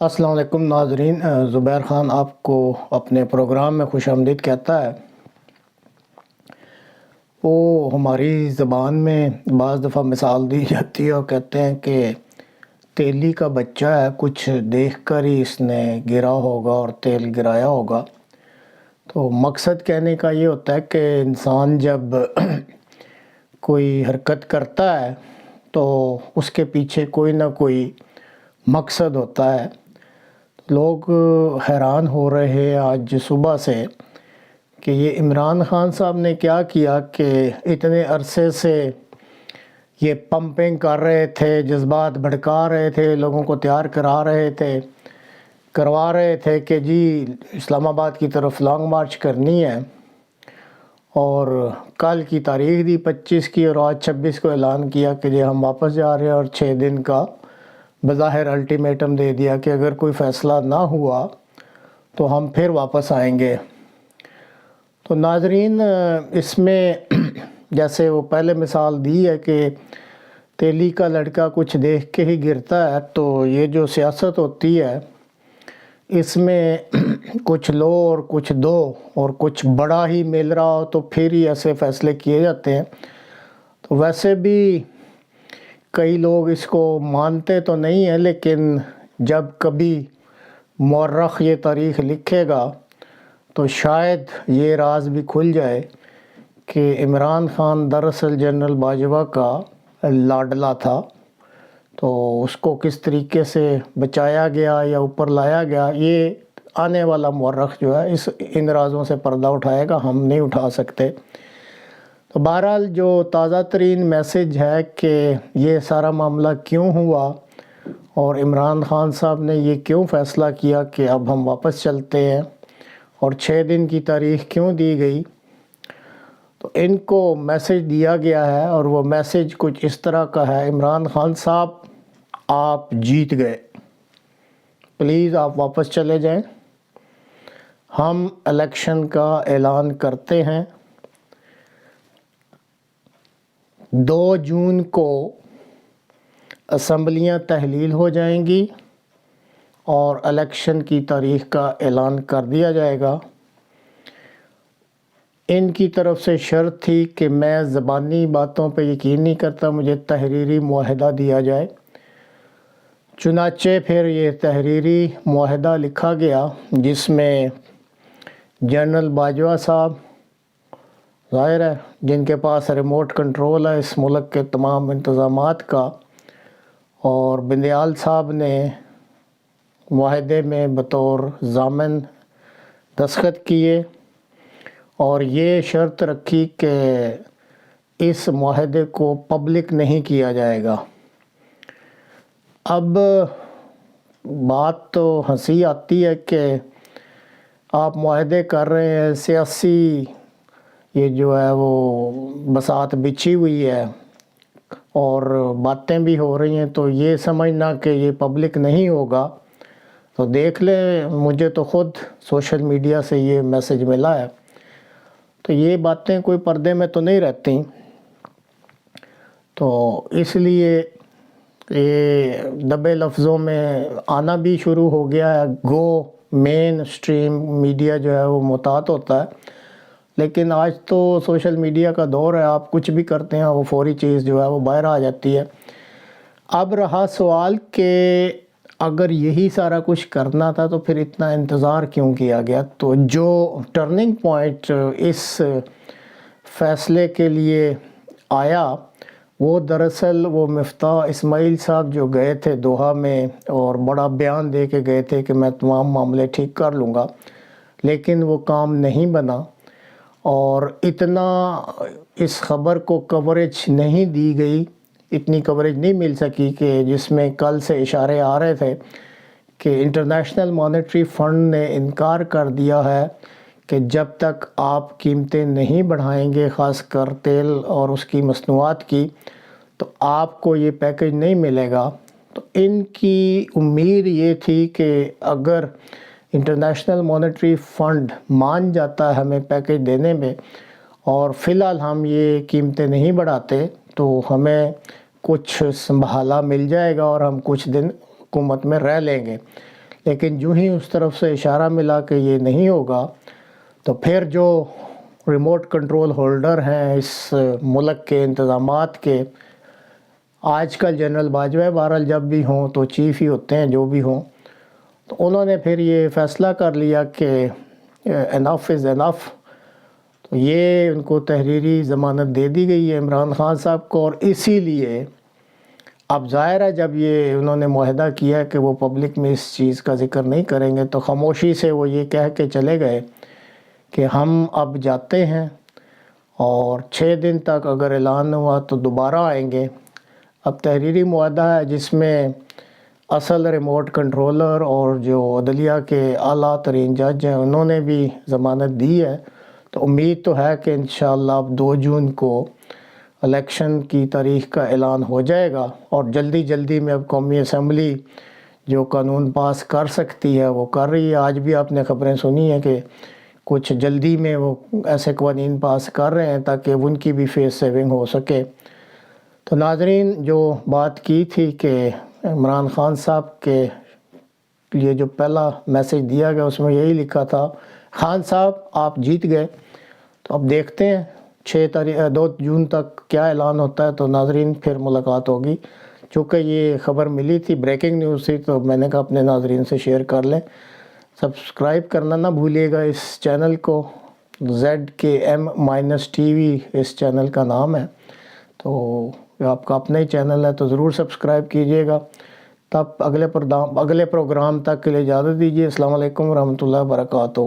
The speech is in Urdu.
السلام علیکم ناظرین، زبیر خان آپ کو اپنے پروگرام میں خوش آمدید کہتا ہے۔ وہ ہماری زبان میں بعض دفعہ مثال دی جاتی ہے اور کہتے ہیں کہ تیلی کا بچہ ہے، کچھ دیکھ کر ہی اس نے گرا ہوگا اور تیل گرایا ہوگا۔ تو مقصد کہنے کا یہ ہوتا ہے کہ انسان جب کوئی حرکت کرتا ہے تو اس کے پیچھے کوئی نہ کوئی مقصد ہوتا ہے۔ لوگ حیران ہو رہے ہیں آج صبح سے کہ یہ عمران خان صاحب نے کیا کیا کہ اتنے عرصے سے یہ پمپنگ کر رہے تھے، جذبات بھڑکا رہے تھے، لوگوں کو تیار کروا رہے تھے کہ جی اسلام آباد کی طرف لانگ مارچ کرنی ہے، اور کل کی تاریخ دی 25 کی اور آج 26 کو اعلان کیا کہ جی ہم واپس جا رہے ہیں، اور 6 دن کا بظاہر الٹیمیٹم دے دیا کہ اگر کوئی فیصلہ نہ ہوا تو ہم پھر واپس آئیں گے۔ تو ناظرین، اس میں جیسے وہ پہلے مثال دی ہے کہ تیلی کا لڑکا کچھ دیکھ کے ہی گرتا ہے، تو یہ جو سیاست ہوتی ہے اس میں کچھ لو اور کچھ دو اور کچھ بڑا ہی مل رہا ہو تو پھر ہی ایسے فیصلے کیے جاتے ہیں۔ تو ویسے بھی کئی لوگ اس کو مانتے تو نہیں ہیں، لیکن جب کبھی مورخ یہ تاریخ لکھے گا تو شاید یہ راز بھی کھل جائے کہ عمران خان دراصل جنرل باجوہ کا لاڈلا تھا، تو اس کو کس طریقے سے بچایا گیا یا اوپر لایا گیا، یہ آنے والا مورخ جو ہے ان رازوں سے پردہ اٹھائے گا، ہم نہیں اٹھا سکتے۔ تو بہرحال جو تازہ ترین میسج ہے کہ یہ سارا معاملہ کیوں ہوا اور عمران خان صاحب نے یہ کیوں فیصلہ کیا کہ اب ہم واپس چلتے ہیں، اور 6 دن کی تاریخ کیوں دی گئی، تو ان کو میسج دیا گیا ہے، اور وہ میسج کچھ اس طرح کا ہے: عمران خان صاحب آپ جیت گئے، پلیز آپ واپس چلے جائیں، ہم الیکشن کا اعلان کرتے ہیں۔ 2 جون کو اسمبلیاں تحلیل ہو جائیں گی اور الیکشن کی تاریخ کا اعلان کر دیا جائے گا۔ ان کی طرف سے شرط تھی کہ میں زبانی باتوں پہ یقین نہیں کرتا، مجھے تحریری معاہدہ دیا جائے۔ چنانچہ پھر یہ تحریری معاہدہ لکھا گیا جس میں جنرل باجوہ صاحب، ظاہر ہے جن کے پاس ریموٹ کنٹرول ہے اس ملک کے تمام انتظامات کا، اور بندیال صاحب نے معاہدے میں بطور ضامن دستخط کیے اور یہ شرط رکھی کہ اس معاہدے کو پبلک نہیں کیا جائے گا۔ اب بات تو ہنسی آتی ہے کہ آپ معاہدے کر رہے ہیں، سیاسی یہ جو ہے وہ بساط بچھی ہوئی ہے اور باتیں بھی ہو رہی ہیں، تو یہ سمجھنا کہ یہ پبلک نہیں ہوگا، تو دیکھ لیں، مجھے تو خود سوشل میڈیا سے یہ میسج ملا ہے، تو یہ باتیں کوئی پردے میں تو نہیں رہتی۔ تو اس لیے یہ دبے لفظوں میں آنا بھی شروع ہو گیا ہے، گو مین اسٹریم میڈیا جو ہے وہ محتاط ہوتا ہے، لیکن آج تو سوشل میڈیا کا دور ہے، آپ کچھ بھی کرتے ہیں وہ فوری چیز جو ہے وہ باہر آ جاتی ہے۔ اب رہا سوال کہ اگر یہی سارا کچھ کرنا تھا تو پھر اتنا انتظار کیوں کیا گیا؟ تو جو ٹرننگ پوائنٹ اس فیصلے کے لیے آیا وہ دراصل وہ مفتاح اسماعیل صاحب جو گئے تھے دوحہ میں اور بڑا بیان دے کے گئے تھے کہ میں تمام معاملے ٹھیک کر لوں گا، لیکن وہ کام نہیں بنا، اور اتنا اس خبر کو کوریج نہیں دی گئی، اتنی کوریج نہیں مل سکی کہ جس میں کل سے اشارے آ رہے تھے کہ انٹرنیشنل مانیٹری فنڈ نے انکار کر دیا ہے کہ جب تک آپ قیمتیں نہیں بڑھائیں گے، خاص کر تیل اور اس کی مصنوعات کی، تو آپ کو یہ پیکج نہیں ملے گا۔ تو ان کی امید یہ تھی کہ اگر انٹرنیشنل مانیٹری فنڈ مان جاتا ہے ہمیں پیکج دینے میں اور فی الحال ہم یہ قیمتیں نہیں بڑھاتے، تو ہمیں کچھ سنبھالا مل جائے گا اور ہم کچھ دن حکومت میں رہ لیں گے، لیکن جو ہی اس طرف سے اشارہ ملا کہ یہ نہیں ہوگا تو پھر جو ریموٹ کنٹرول ہولڈر ہیں اس ملک کے انتظامات کے، آج کل جنرل باجوہ بہرحال جب بھی ہوں تو چیف ہی ہوتے ہیں جو بھی ہوں، تو انہوں نے پھر یہ فیصلہ کر لیا کہ انف از انف، تو یہ ان کو تحریری ضمانت دے دی گئی ہے عمران خان صاحب کو۔ اور اسی لیے اب ظاہر ہے جب یہ انہوں نے معاہدہ کیا کہ وہ پبلک میں اس چیز کا ذکر نہیں کریں گے، تو خاموشی سے وہ یہ کہہ کے چلے گئے کہ ہم اب جاتے ہیں اور 6 دن تک اگر اعلان ہوا تو دوبارہ آئیں گے۔ اب تحریری معاہدہ ہے جس میں اصل ریموٹ کنٹرولر اور جو عدلیہ کے اعلیٰ ترین جج ہیں انہوں نے بھی ضمانت دی ہے، تو امید تو ہے کہ انشاءاللہ اب 2 جون کو الیکشن کی تاریخ کا اعلان ہو جائے گا، اور جلدی جلدی میں اب قومی اسمبلی جو قانون پاس کر سکتی ہے وہ کر رہی ہے۔ آج بھی آپ نے خبریں سنی ہیں کہ کچھ جلدی میں وہ ایسے قوانین پاس کر رہے ہیں تاکہ ان کی بھی فیس سیونگ ہو سکے۔ تو ناظرین، جو بات کی تھی کہ عمران خان صاحب کے لیے جو پہلا میسج دیا گیا اس میں یہی لکھا تھا، خان صاحب آپ جیت گئے۔ تو اب دیکھتے ہیں 2 جون تک کیا اعلان ہوتا ہے، تو ناظرین پھر ملاقات ہوگی۔ چونکہ یہ خبر ملی تھی، بریکنگ نیوز تھی، تو میں نے کہا اپنے ناظرین سے شیئر کر لیں۔ سبسکرائب کرنا نہ بھولیے گا اس چینل کو، ZKM-TV اس چینل کا نام ہے، تو آپ کا اپنا ہی چینل ہے، تو ضرور سبسکرائب کیجئے گا۔ تب اگلے پروگرام تک کے لیے اجازت دیجیے۔ السلام علیکم ورحمۃ اللہ وبرکاتہ۔